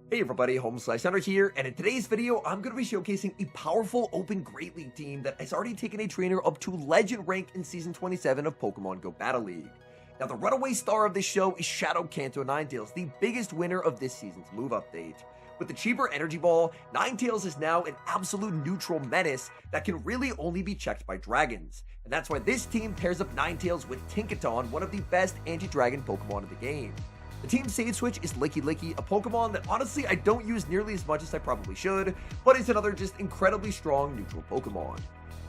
Hey everybody, HomeSliceHenry here, and in today's video, I'm going to be showcasing a powerful Open Great League team that has already taken a trainer up to Legend rank in Season 27 of Pokemon Go Battle League. Now, the runaway star of this show is Kanto Ninetales, the biggest winner of this season's move update. With the cheaper Energy Ball, Ninetales is now an absolute neutral menace that can really only be checked by dragons. And that's why this team pairs up Ninetales with Tinkaton, one of the best anti-dragon Pokemon in the game. The team save switch is Licky, a Pokemon that honestly I don't use nearly as much as I probably should, but is another just incredibly strong neutral Pokemon.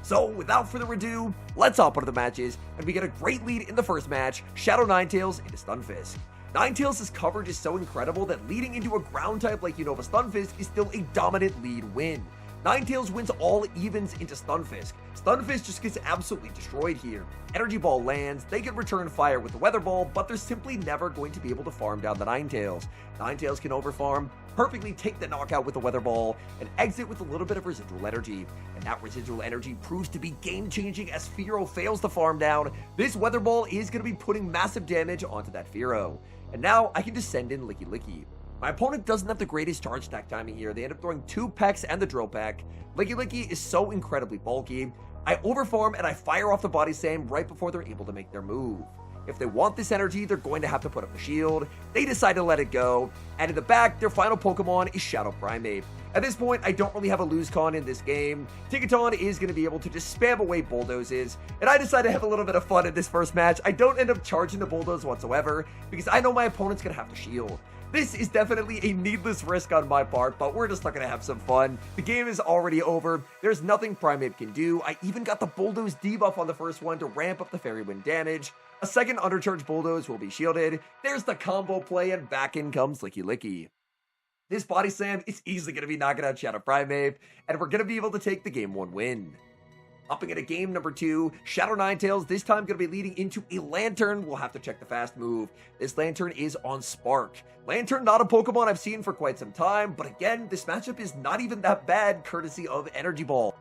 So without further ado, let's hop into the matches, and we get a great lead in the first match, Shadow Ninetales into Stunfisk. Ninetales' coverage is so incredible that leading into a ground type like Unova Stunfisk is still a dominant lead win. Ninetales wins all evens into Stunfisk. Stunfisk just gets absolutely destroyed here. Energy Ball lands, they can return fire with the Weather Ball, but they're simply never going to be able to farm down the Ninetales. Ninetales can overfarm, perfectly take the knockout with the Weather Ball, and exit with a little bit of residual energy. And that residual energy proves to be game-changing as Fearow fails to farm down. This Weather Ball is going to be putting massive damage onto that Fearow. And now I can just send in Licky. My opponent doesn't have the greatest charge stack timing here. They end up throwing 2 Pecks and the Drill Peck. Licky is so incredibly bulky. I overfarm and I fire off the Body Slam right before they're able to make their move. If they want this energy, they're going to have to put up the shield. They decide to let it go. And in the back, their final Pokemon is Shadow Primeape. At this point, I don't really have a lose con in this game. Tinkaton is going to be able to just spam away Bulldozes. And I decide to have a little bit of fun in this first match. I don't end up charging the Bulldoze whatsoever because I know my opponent's going to have to shield. This is definitely a needless risk on my part, but we're just not going to have some fun. The game is already over. There's nothing Primeape can do. I even got the Bulldoze debuff on the first one to ramp up the Fairy Wind damage. A second undercharge Bulldoze will be shielded. There's the combo play, and back in comes Licky. This Body Slam is easily going to be knocking out Shadow Primeape, and we're going to be able to take the Game 1 win. Hopping into game number 2, Shadow Ninetales, this time going to be leading into a Lantern. We'll have to check the fast move. This Lantern is on Spark. Lantern, not a Pokemon I've seen for quite some time, but again, this matchup is not even that bad courtesy of Energy Ball.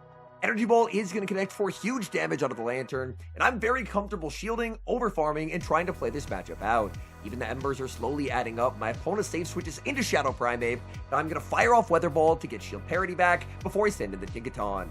Energy Ball is going to connect for huge damage onto the Lantern, and I'm very comfortable shielding, overfarming, and trying to play this matchup out. Even the Embers are slowly adding up. My opponent save switches into Shadow Primeape, and I'm going to fire off Weather Ball to get shield parity back before I send in the Tinkaton.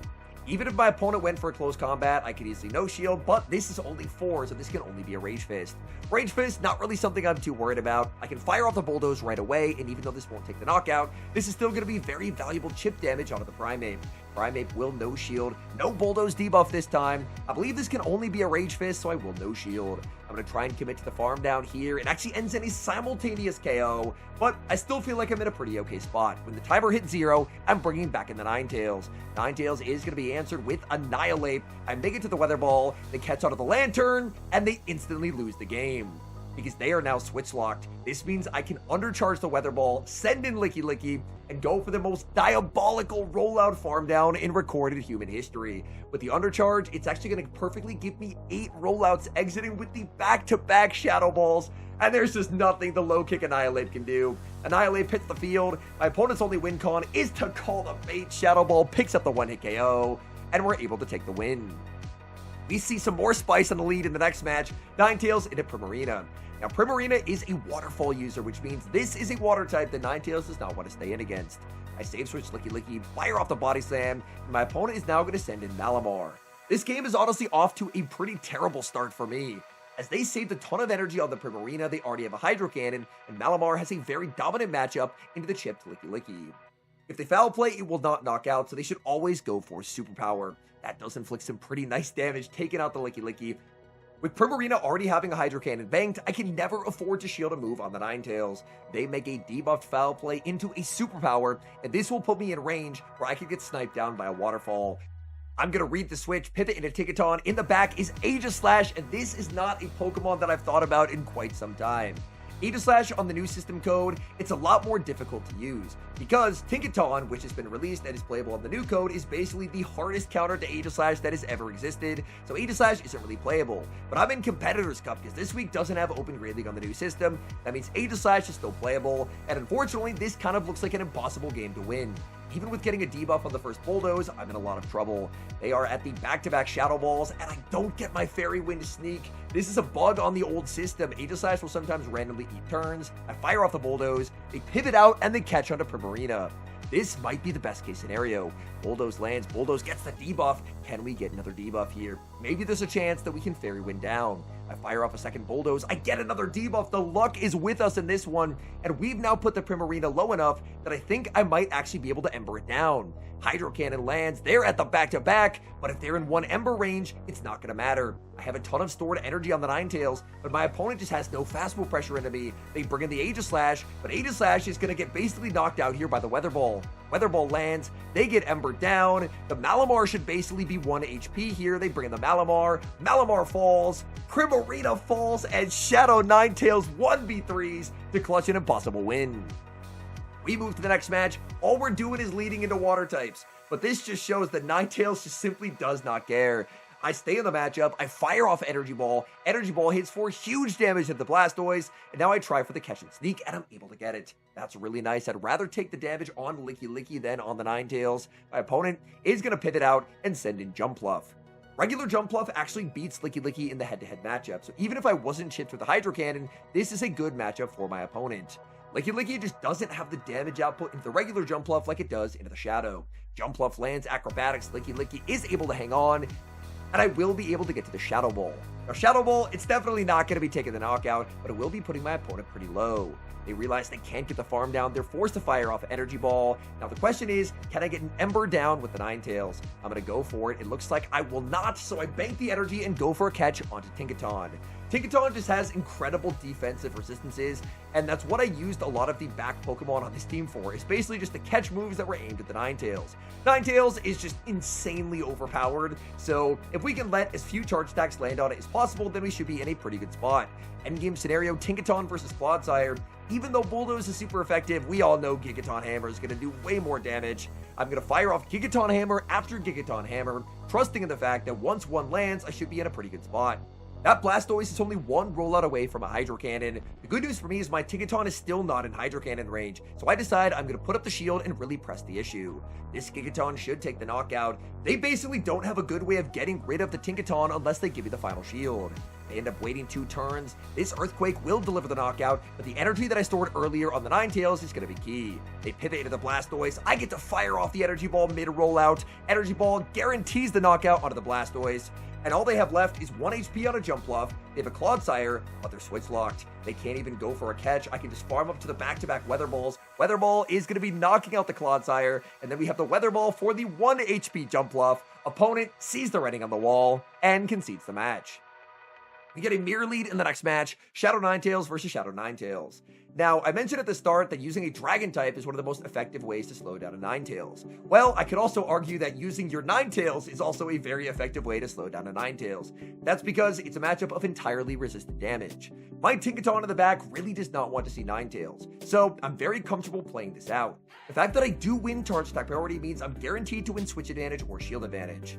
Even if my opponent went for a close combat, I could easily no shield, but this is only 4, so this can only be a Rage Fist. Rage Fist, not really something I'm too worried about. I can fire off the Bulldoze right away, and even though this won't take the knockout, this is still going to be very valuable chip damage onto the Primeape. Primeape will no shield, no Bulldoze debuff this time. I believe this can only be a Rage Fist, so I will no shield. I'm going to try and commit to the farm down here. It actually ends in a simultaneous KO, but I still feel like I'm in a pretty okay spot. When the timer hits 0, I'm bringing back in the Ninetales. Ninetales is going to be answered with Annihilate. I make it to the Weather Ball, they catch onto the Lantern, and they instantly lose the game. Because they are now switch locked. This means I can undercharge the Weather Ball, send in Licky, and go for the most diabolical rollout farm down in recorded human history. With the undercharge, it's actually going to perfectly give me 8 rollouts, exiting with the back-to-back Shadow Balls, and there's just nothing the low kick Annihilate can do. Annihilate hits the field, my opponent's only win con is to call the bait. Shadow Ball picks up the 1-hit KO, and we're able to take the win. We see some more spice on the lead in the next match, Ninetales into Primarina. Now, Primarina is a waterfall user, which means this is a water type that Ninetales does not want to stay in against. I save switch Licky, fire off the Body Slam, and my opponent is now going to send in Malamar. This game is honestly off to a pretty terrible start for me. As they saved a ton of energy on the Primarina, they already have a Hydro Cannon, and Malamar has a very dominant matchup into the chipped Licky. If they foul play, it will not knock out, so they should always go for Superpower. That does inflict some pretty nice damage, taking out the Licky. With Primarina already having a Hydro Cannon banked, I can never afford to shield a move on the Ninetales. They make a debuffed foul play into a Superpower, and this will put me in range where I could get sniped down by a Waterfall. I'm going to read the switch, pivot into Tinkaton. In the back is Aegislash, and this is not a Pokemon that I've thought about in quite some time. Aegislash on the new system code, it's a lot more difficult to use because Tinkaton, which has been released and is playable on the new code, is basically the hardest counter to Aegislash that has ever existed, so Aegislash isn't really playable. But I'm in Competitors Cup because this week doesn't have Open Great League on the new system. That means Aegislash is still playable, and unfortunately, this kind of looks like an impossible game to win. Even with getting a debuff on the first Bulldoze, I'm in a lot of trouble. They are at the back-to-back Shadow Balls, and I don't get my Fairy Wind to sneak. This is a bug on the old system. Aegislash will sometimes randomly eat turns. I fire off the Bulldoze, they pivot out, and they catch onto Primarina. This might be the best case scenario. Bulldoze lands, Bulldoze gets the debuff. Can we get another debuff here? Maybe there's a chance that we can Fairy Wind down. I fire off a second Bulldoze, I get another debuff. The luck is with us in this one, and we've now put the Primarina low enough that I think I might actually be able to Ember it down. Hydro Cannon lands, they're at the back-to-back, but if they're in one Ember range, it's not going to matter. I have a ton of stored energy on the Ninetales, but my opponent just has no fastball pressure into me. They bring in the Aegislash, but Aegislash is going to get basically knocked out here by the Weather Ball. Weather Ball lands, they get Ember down. The Malamar should basically be 1 HP here. They bring in the Malamar. Malamar falls, Primarina falls, and Shadow Ninetales 1v3s to clutch an impossible win. We move to the next match. All we're doing is leading into water types, but this just shows that Ninetales just simply does not care. I stay in the matchup, I fire off Energy Ball hits for huge damage at the Blastoise, and now I try for the catch and sneak, and I'm able to get it. That's really nice. I'd rather take the damage on Licky than on the Ninetales. My opponent is going to pivot out and send in Jumpluff. Regular Jumpluff actually beats Licky in the head-to-head matchup, so even if I wasn't chipped with the Hydro Cannon, this is a good matchup for my opponent. Licky just doesn't have the damage output into the regular Jumpluff like it does into the Shadow. Jumpluff lands Acrobatics, Licky is able to hang on, and I will be able to get to the Shadow Ball. Now Shadow Ball, it's definitely not going to be taking the knockout, but it will be putting my opponent pretty low. They realize they can't get the farm down, they're forced to fire off Energy Ball. Now the question is, can I get an Ember down with the Ninetales? I'm going to go for it. It looks like I will not, so I bank the energy and go for a catch onto Tinkaton. Tinkaton just has incredible defensive resistances, and that's what I used a lot of the back Pokemon on this team for. It's basically just the catch moves that were aimed at the Ninetales. Ninetales is just insanely overpowered, so if we can let as few charge stacks land on it as possible, then we should be in a pretty good spot. Endgame scenario, Tinkaton versus Clodsire. Even though Bulldoze is super effective, we all know Gigaton Hammer is going to do way more damage. I'm going to fire off Gigaton Hammer after Gigaton Hammer, trusting in the fact that once one lands, I should be in a pretty good spot. That Blastoise is only one rollout away from a Hydro Cannon. The good news for me is my Tinkaton is still not in Hydro Cannon range, so I decide I'm going to put up the shield and really press the issue. This Gigaton should take the knockout. They basically don't have a good way of getting rid of the Tinkaton unless they give you the final shield. They end up waiting 2 turns. This Earthquake will deliver the knockout, but the energy that I stored earlier on the Ninetales is going to be key. They pivot into the Blastoise. I get to fire off the Energy Ball mid-rollout. Energy Ball guarantees the knockout onto the Blastoise. And all they have left is 1 HP on a Jumpluff. They have a Clodsire, but they're switch locked. They can't even go for a catch. I can just farm up to the back-to-back Weather Balls. Weather Ball is going to be knocking out the Clodsire, and then we have the Weather Ball for the 1 HP Jumpluff. Opponent sees the writing on the wall and concedes the match. We get a mirror lead in the next match, Shadow Ninetales versus Shadow Ninetales. Now, I mentioned at the start that using a Dragon type is one of the most effective ways to slow down a Ninetales. Well, I could also argue that using your Ninetales is also a very effective way to slow down a Ninetales. That's because it's a matchup of entirely resistant damage. My Tinkaton in the back really does not want to see Ninetales, so I'm very comfortable playing this out. The fact that I do win charge stack priority means I'm guaranteed to win switch advantage or shield advantage.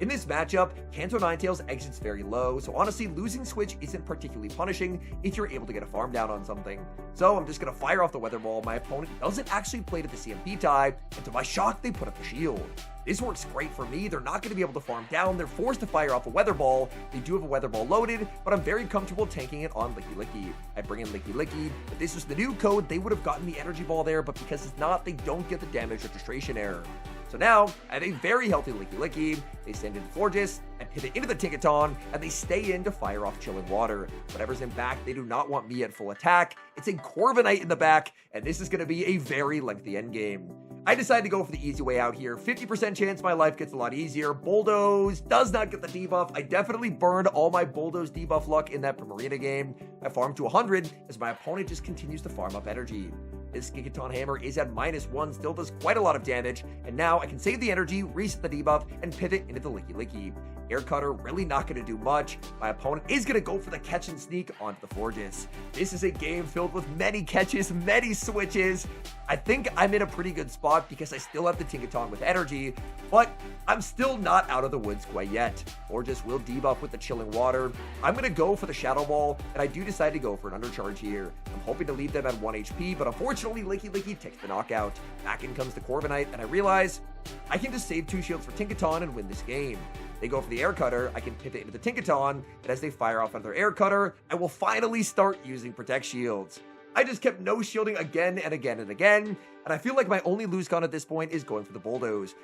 In this matchup, Kanto Ninetales exits very low, so honestly, losing Switch isn't particularly punishing if you're able to get a farm down on something. So I'm just going to fire off the Weather Ball. My opponent doesn't actually play to the CMP tie, and to my shock, they put up the shield. This works great for me. They're not going to be able to farm down. They're forced to fire off a Weather Ball. They do have a Weather Ball loaded, but I'm very comfortable tanking it on Licky. I bring in Licky. If this was the new code, they would have gotten the Energy Ball there, but because it's not, they don't get the damage registration error. So now, I have a very healthy Licky. They send in Florges and pivot into the Tinkaton, and they stay in to fire off Chilling Water. Whatever's in back, they do not want me at full attack. It's a Corviknight in the back, and this is going to be a very lengthy endgame. I decided to go for the easy way out here. 50% chance my life gets a lot easier. Bulldoze does not get the debuff. I definitely burned all my Bulldoze debuff luck in that Primarina game. I farmed to 100 as my opponent just continues to farm up energy. This Gigaton Hammer is at -1, still does quite a lot of damage, and now I can save the energy, reset the debuff, and pivot into the Licky. Air Cutter, really not going to do much. My opponent is going to go for the catch and sneak onto the Forges. This is a game filled with many catches, many switches. I think I'm in a pretty good spot because I still have the Tinkaton with energy, but I'm still not out of the woods quite yet. Forges will debuff with the Chilling Water. I'm going to go for the Shadow Ball, and I do decide to go for an undercharge here. I'm hoping to leave them at 1 HP, but unfortunately, Licky takes the knockout. Back in comes the Corviknight, and I realize I can just save 2 shields for Tinkaton and win this game. They go for the Air Cutter, I can pivot into the Tinkaton, and as they fire off another Air Cutter, I will finally start using Protect Shields. I just kept no shielding again and again and again, and I feel like my only lose con at this point is going for the Bulldoze.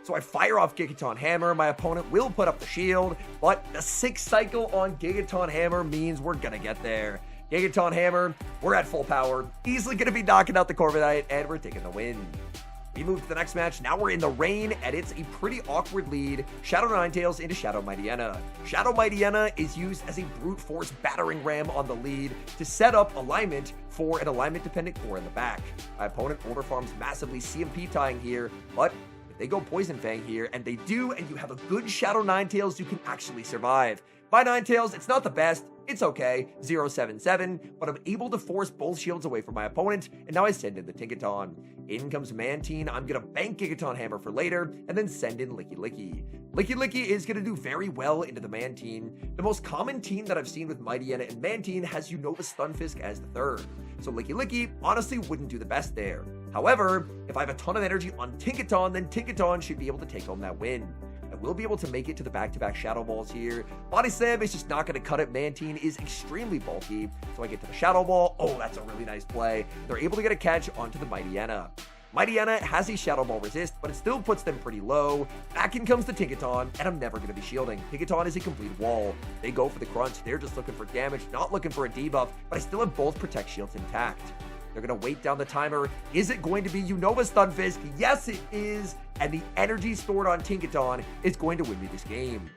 So I fire off Gigaton Hammer, my opponent will put up the shield, but the 6th cycle on Gigaton Hammer means we're gonna get there. Gigaton Hammer, we're at full power, easily gonna be knocking out the Corviknight, and we're taking the win. We move to the next match. Now we're in the rain, and it's a pretty awkward lead. Shadow Ninetales into Shadow Mightyena. Shadow Mightyena is used as a brute force battering ram on the lead to set up alignment for an alignment-dependent core in the back. My opponent Older Farms massively CMP tying here, but if they go Poison Fang here, and they do, and you have a good Shadow Ninetales, you can actually survive. My Ninetales, it's not the best, it's okay, 0-7-7, but I'm able to force both shields away from my opponent, and now I send in the Tinkaton. In comes Mantine, I'm gonna bank Gigaton Hammer for later, and then send in Licky. Licky is gonna do very well into the Mantine. The most common team that I've seen with Mightyena and Mantine has Unova Stunfisk as the third, so Licky honestly wouldn't do the best there. However, if I have a ton of energy on Tinkaton, then Tinkaton should be able to take home that win. I will be able to make it to the back-to-back Shadow Balls here. Body Slam is just not going to cut it. Mantine is extremely bulky, so I get to the Shadow Ball. Oh, that's a really nice play. They're able to get a catch onto the Mightyena. Mightyena has a Shadow Ball resist, but it still puts them pretty low. Back in comes the Tinkaton, and I'm never going to be shielding. Tinkaton is a complete wall. They go for the crunch. They're just looking for damage, not looking for a debuff, but I still have both Protect Shields intact. They're going to wait down the timer. Is it going to be Unova Stunfisk? Yes, it is. And the energy stored on Tinkaton is going to win me this game.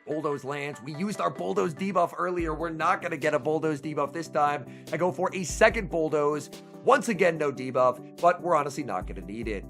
Bulldoze lands. We used our Bulldoze debuff earlier. We're not going to get a Bulldoze debuff this time. I go for a second Bulldoze. Once again, no debuff, but we're honestly not going to need it.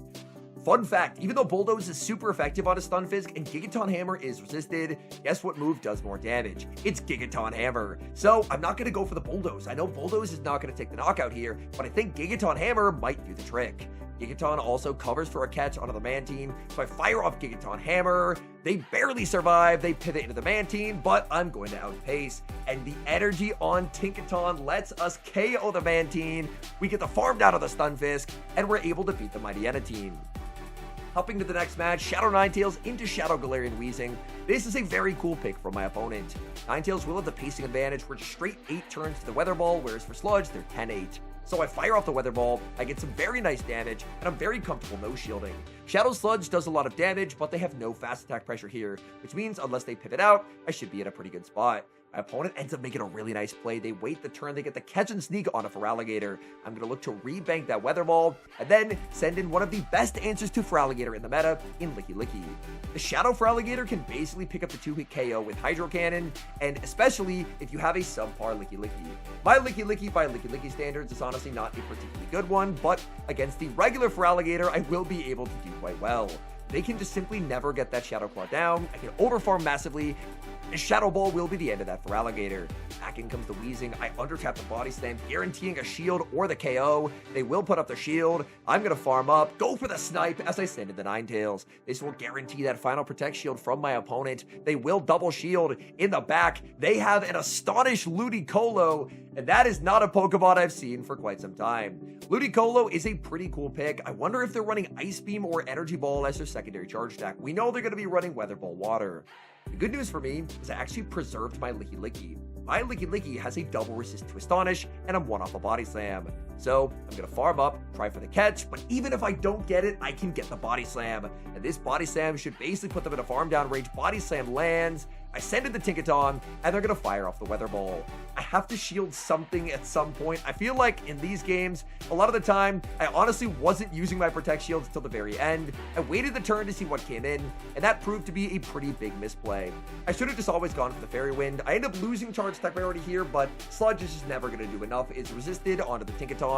Fun fact, even though Bulldoze is super effective on a Stunfisk and Gigaton Hammer is resisted, guess what move does more damage? It's Gigaton Hammer. So I'm not going to go for the Bulldoze. I know Bulldoze is not going to take the knockout here, but I think Gigaton Hammer might do the trick. Gigaton also covers for a catch onto the Mantine, so I fire off Gigaton Hammer. They barely survive, they pivot into the Mantine, but I'm going to outpace. And the energy on Tinkaton lets us KO the Mantine. We get the farm down of the Stunfisk, and we're able to beat the Mightyena team. Hopping to the next match, Shadow Ninetales into Shadow Galarian Weezing. This is a very cool pick from my opponent. Ninetales will have the pacing advantage for straight 8 turns to the Weather Ball, whereas for Sludge, they're 10-8. So I fire off the Weather Ball, I get some very nice damage, and I'm very comfortable no shielding. Shadow Sludge does a lot of damage, but they have no fast attack pressure here, which means unless they pivot out, I should be in a pretty good spot. My opponent ends up making a really nice play. They wait the turn, they get the catch and sneak on a Feraligatr. I'm going to look to rebank that Weather Ball, and then send in one of the best answers to Feraligatr in the meta, in Licky. The Shadow Feraligatr can basically pick up the 2-hit KO with Hydro Cannon, and especially if you have a subpar Licky. My Licky by Licky standards is honestly not a particularly good one, but against the regular Feraligatr, I will be able to do quite well. They can just simply never get that Shadow Claw down. I can overfarm massively. The Shadow Ball will be the end of that Feraligatr. Back in comes the Weezing. I undertap the Body Slam, guaranteeing a shield or the KO. They will put up the shield. I'm going to farm up, go for the snipe as I send in the Ninetales. This will guarantee that final Protect Shield from my opponent. They will double shield in the back. They have an Astonished Ludicolo, and that is not a Pokemon I've seen for quite some time. Ludicolo is a pretty cool pick. I wonder if they're running Ice Beam or Energy Ball as their secondary charge attack. We know they're going to be running Weather Ball Water. The good news for me is I actually preserved my Licky. My Licky has a double resist to Astonish, and I'm one off a Body Slam. So I'm going to farm up, try for the catch, but even if I don't get it, I can get the Body Slam. And this Body Slam should basically put them in a farm down range. Body Slam lands, I send in the Tinkaton, and they're going to fire off the Weather Ball. I have to shield something at some point. I feel like in these games, a lot of the time, I honestly wasn't using my Protect Shields until the very end. I waited the turn to see what came in, and that proved to be a pretty big misplay. I should have just always gone for the Fairy Wind. I end up losing charge attack priority here, but Sludge is just never going to do enough. It's resisted onto the Tinkaton.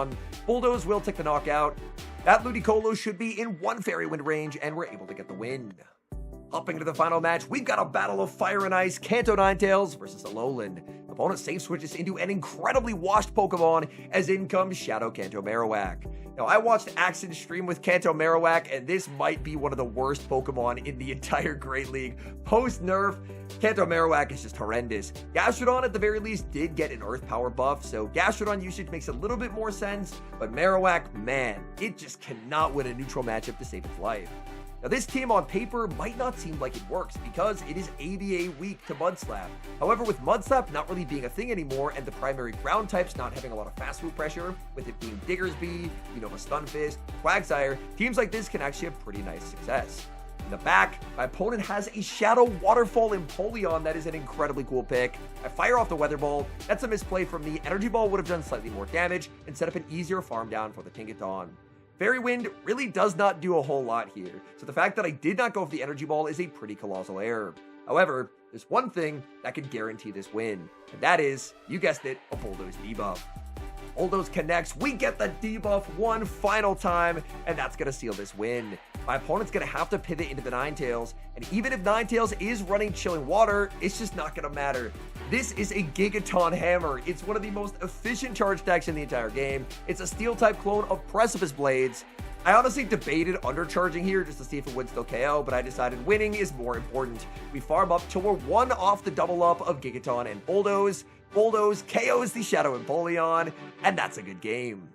Bulldoze will take the knockout. That Ludicolo should be in 1 Fairy Wind range, and we're able to get the win. Hopping into the final match, we've got a battle of Fire and Ice Kanto Ninetales versus Alolan. Opponent safe switches into an incredibly washed Pokemon as in comes Shadow Kanto Marowak. Now, I watched Axon's stream with Kanto Marowak, and this might be one of the worst Pokemon in the entire Great League. Post-nerf, Kanto Marowak is just horrendous. Gastrodon, at the very least, did get an Earth Power buff, so Gastrodon usage makes a little bit more sense, but Marowak, man, it just cannot win a neutral matchup to save its life. Now, this team on paper might not seem like it works because it is ABA weak to Mud Slap. However, with Mud Slap not really being a thing anymore and the primary ground types not having a lot of fast move pressure, with it being Diggersby, Unova Stunfisk, Quagsire, teams like this can actually have pretty nice success. In the back, my opponent has a Shadow Waterfall Empoleon that is an incredibly cool pick. I fire off the Weather Ball. That's a misplay from me. Energy Ball would have done slightly more damage and set up an easier farm down for the Tinkaton. Fairy Wind really does not do a whole lot here, so the fact that I did not go for the Energy Ball is a pretty colossal error. However, there's one thing that could guarantee this win, and that is, you guessed it, a Bulldoze debuff. Bulldoze connects, we get the debuff one final time, and that's going to seal this win. My opponent's going to have to pivot into the Ninetales, and even if Ninetales is running Chilling Water, it's just not going to matter. This is a Gigaton Hammer. It's one of the most efficient charge attacks in the entire game. It's a Steel-type clone of Precipice Blades. I honestly debated undercharging here just to see if it would still KO, but I decided winning is more important. We farm up till we're one off the double up of Gigaton and Bulldoze. Bulldoze KOs the Shadow Empoleon, and that's a good game.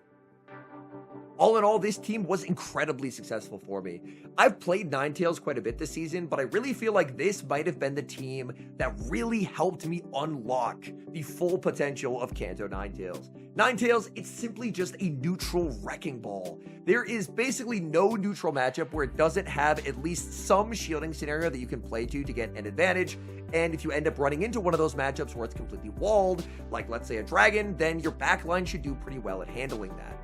All in all, this team was incredibly successful for me. I've played Ninetales quite a bit this season, but I really feel like this might have been the team that really helped me unlock the full potential of Kanto Ninetales. Ninetales, it's simply just a neutral wrecking ball. There is basically no neutral matchup where it doesn't have at least some shielding scenario that you can play to get an advantage, and if you end up running into one of those matchups where it's completely walled, like let's say a dragon, then your backline should do pretty well at handling that.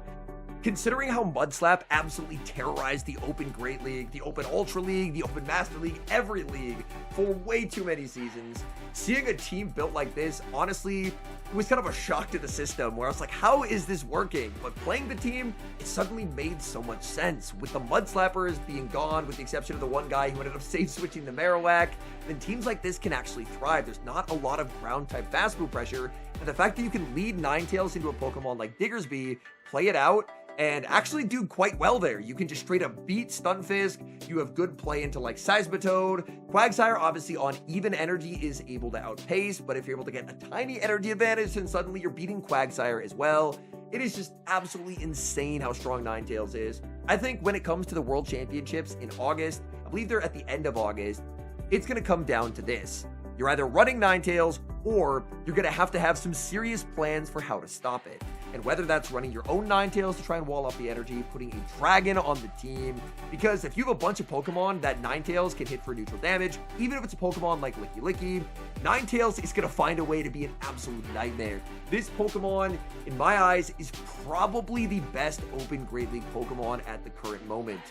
Considering how Mud Slap absolutely terrorized the Open Great League, the Open Ultra League, the Open Master League, every league for way too many seasons, seeing a team built like this, honestly, it was kind of a shock to the system where I was like, how is this working? But playing the team, it suddenly made so much sense. With the Mud Slappers being gone, with the exception of the one guy who ended up safe switching the Marowak, then teams like this can actually thrive. There's not a lot of ground type fast move pressure, and the fact that you can lead Ninetales into a Pokemon like Diggersby, play it out, and actually do quite well there. You can just straight up beat Stunfisk. You have good play into like Seismitoad. Quagsire, obviously on even energy, is able to outpace, but if you're able to get a tiny energy advantage, then suddenly you're beating Quagsire as well. It is just absolutely insane how strong Ninetales is. I think when it comes to the World Championships in August, I believe they're at the end of August, it's going to come down to this. You're either running Ninetales, or you're going to have some serious plans for how to stop it. And whether that's running your own Ninetales to try and wall off the energy, putting a dragon on the team, because if you have a bunch of Pokemon that Ninetales can hit for neutral damage, even if it's a Pokemon like Licky Licky, Ninetales is going to find a way to be an absolute nightmare. This Pokemon, in my eyes, is probably the best Open Great League Pokemon at the current moment.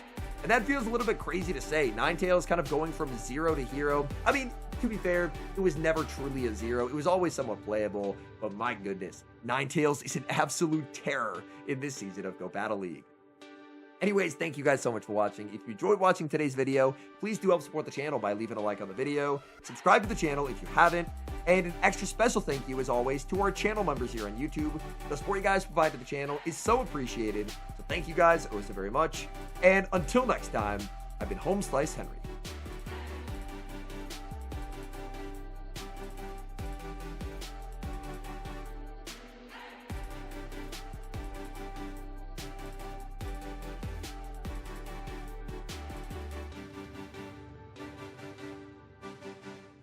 And that feels a little bit crazy to say. Ninetales kind of going from zero to hero. I mean, to be fair, it was never truly a zero. It was always somewhat playable, but my goodness, Ninetales is an absolute terror in this season of Go Battle League. Anyways, thank you guys so much for watching. If you enjoyed watching today's video, please do help support the channel by leaving a like on the video, subscribe to the channel if you haven't, and an extra special thank you as always to our channel members here on YouTube. The support you guys provide to the channel is so appreciated, so thank you guys so very much, and until next time, I've been HomeSliceHenry.